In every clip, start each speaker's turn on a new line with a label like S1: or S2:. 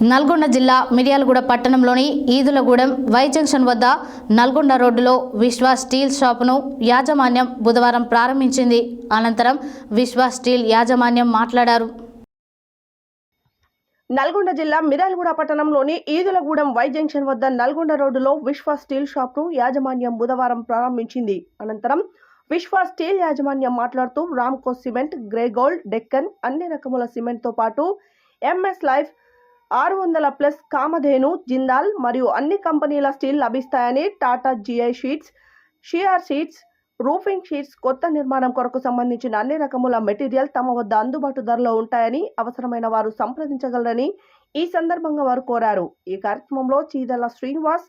S1: నల్గొండ జిల్లా మిర్యాలగూడ పట్టణంలోని Edulagudem Y junction వద్ద నల్గొండ రోడ్డులో విశ్వ స్టీల్ షాపును యాజమాన్యం బుధవారం ప్రారంభించింది. అనంతరం విశ్వ స్టీల్ యాజమాన్యం మాట్లాడారు.
S2: నల్గొండ జిల్లా మిర్యాలగూడ పట్టణంలోని ఈదులగూడెం వై జంక్షన్ వద్ద నల్గొండ రోడ్డులో విశ్వ స్టీల్ షాప్ను యాజమాన్యం బుధవారం ప్రారంభించింది. అనంతరం విశ్వ స్టీల్ యాజమాన్యం మాట్లాడుతూ Ramco cement, grey gold, Deccan అన్ని రకముల సిమెంట్తో పాటు ఎంఎస్ లైఫ్ 600+ కామధేను, జిందాల్ మరియు అన్ని కంపెనీల స్టీల్ లభిస్తాయని, Tata GI sheets, CR sheets, roofing sheets కొత్త నిర్మాణం కొరకు సంబంధించిన అన్ని రకముల మెటీరియల్ తమ వద్ద అందుబాటు ధరలో ఉంటాయని, అవసరమైన వారు సంప్రదించగలరని ఈ సందర్భంగా వారు కోరారు. ఈ కార్యక్రమంలో చీదల శ్రీనివాస్,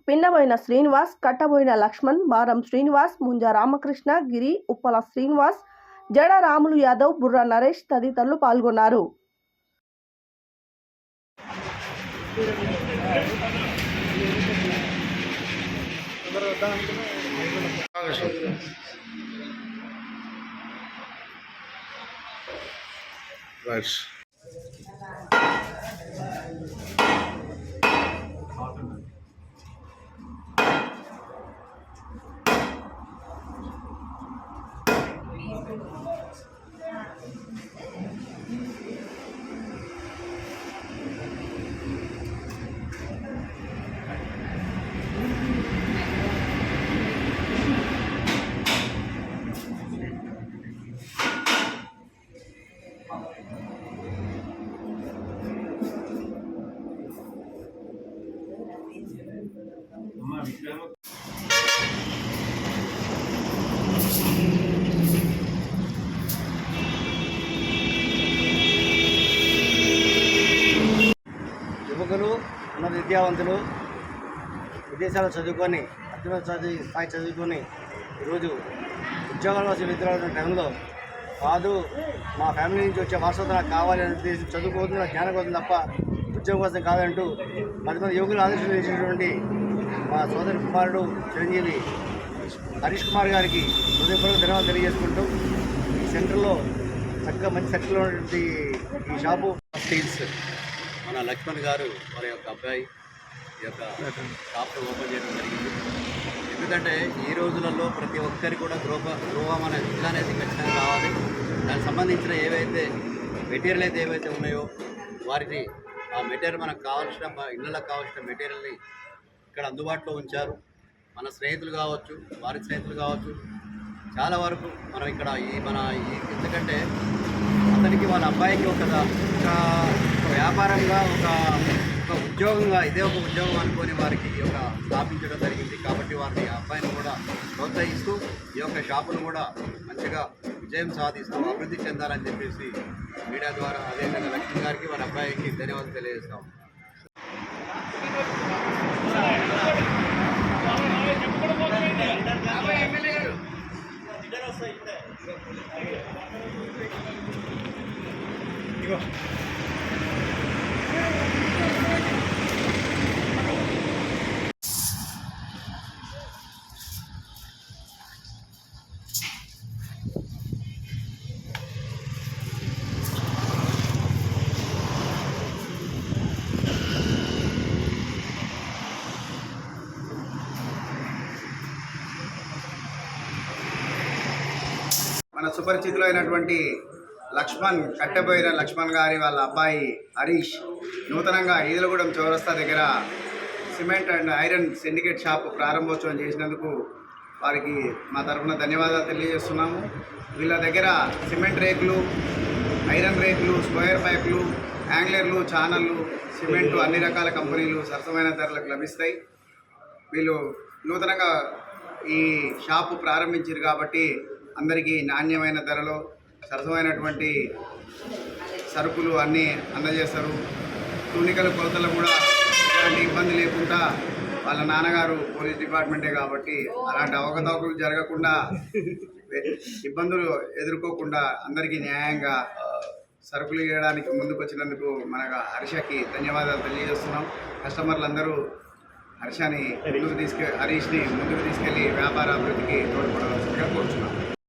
S2: పిన్నబోయిన శ్రీనివాస్, కట్టబోయిన లక్ష్మణ్, బారం శ్రీనివాస్, ముంజా రామకృష్ణ, గిరి, ఉప్పల శ్రీనివాస్, జడ రాములు యాదవ్, బుర్రా నరేష్ తదితరులు పాల్గొన్నారు.
S3: యువకులు, ఉన్నత విద్యావంతులు విదేశాల్లో చదువుకొని అత్యున్నత స్థాయి చదువుకొని ఈరోజు ఉద్యోగాల కోసం ఎదురవుతున్న టైంలో కాదు, మా ఫ్యామిలీ నుంచి వచ్చే వారసత్వం నాకు కావాలి అని ఉద్దేశం చదువుకోవడం జ్ఞానం కోసం తప్ప ఉద్యోగం కోసం కాదంటూ 10 మంది యువకులు ఆదేశం చేసినటువంటి మా సోదరి కుమారుడు చిరంజీవి హరీష్ కుమార్ గారికి హృదయపూర్వక ధన్యవాదాలు తెలియజేసుకుంటూ ఈ సెంటర్లో చక్కగా మంచి సెక్టర్లో ఉన్నటువంటి ఈ షాపు
S4: స్టీల్స్ మన లక్ష్మణ్ గారు వారి యొక్క అబ్బాయి ఈ యొక్క షాప్ ఓపెన్ చేయడం జరిగింది. ఎందుకంటే ఈ రోజులలో ప్రతి ఒక్కరికి కూడా గృహం అనే ఇల్లు అనేది ఖచ్చితంగా కావాలి. దానికి సంబంధించిన ఏవైతే మెటీరియల్ ఏవైతే ఉన్నాయో వారిని ఆ మెటీరియల్ మనకు కావాల్సిన ఇళ్ళకి కావాల్సిన మెటీరియల్ని ఇక్కడ అందుబాటులో ఉంచారు. మన స్నేహితులు కావచ్చు, వారి స్నేహితులు కావచ్చు, చాలా వరకు మనం ఇక్కడ ఎందుకంటే అతనికి వాళ్ళ అబ్బాయికి ఒక వ్యాపారంగా ఒక ఉద్యోగంగా ఇదే ఒక ఉద్యోగం అనుకొని వారికి ఈ యొక్క స్థాపించడం జరిగింది. కాబట్టి వారిని అబ్బాయిని కూడా ప్రోత్సహిస్తూ ఈ యొక్క షాపును కూడా మంచిగా విజయం సాధిస్తూ అభివృద్ధి చెందాలని చెప్పేసి మీడియా ద్వారా అదేవిధంగా లక్ష్మణ్ గారికి వారి అబ్బాయికి ధన్యవాదాలు తెలియజేస్తాం.
S5: మన సుపరిచితులు అయినటువంటి కట్టబోయిన లక్ష్మణ్ గారి వాళ్ళ అబ్బాయి హరీష్ నూతనంగా ఈదులగూడెం చౌరస్తా దగ్గర cement and iron syndicate shop ప్రారంభోత్సవం చేసినందుకు వారికి మా తరఫున ధన్యవాదాలు తెలియజేస్తున్నాము. వీళ్ళ దగ్గర సిమెంట్ రేకులు, ఐరన్ రేకులు, స్క్వేర్ పైపులు, యాంగ్లర్లు, ఛానళ్ళు, సిమెంటు అన్ని రకాల కంపెనీలు సరసమైన ధరలకు లభిస్తాయి. వీళ్ళు నూతనంగా ఈ షాపు ప్రారంభించారు కాబట్టి అందరికీ నాణ్యమైన ధరలో సరసమైనటువంటి సరుకులు అన్నీ అందజేస్తారు. టూనికల కొలతలు కూడా ఎలాంటి ఇబ్బంది లేకుండా, వాళ్ళ నాన్నగారు పోలీస్ డిపార్ట్మెంటే కాబట్టి అలాంటి అవకతవకలు జరగకుండా, ఇబ్బందులు ఎదుర్కోకుండా అందరికీ న్యాయంగా సరుకులు ఇవ్వడానికి ముందుకు వచ్చినందుకు మన హరీష్కి ధన్యవాదాలు తెలియజేస్తున్నాం. కస్టమర్లందరూ హరీష్ని ముందుకు తీసుకెళ్ళి వ్యాపార అభివృద్ధికి తోడ్పడవలసిందిగా కోరుతున్నాం.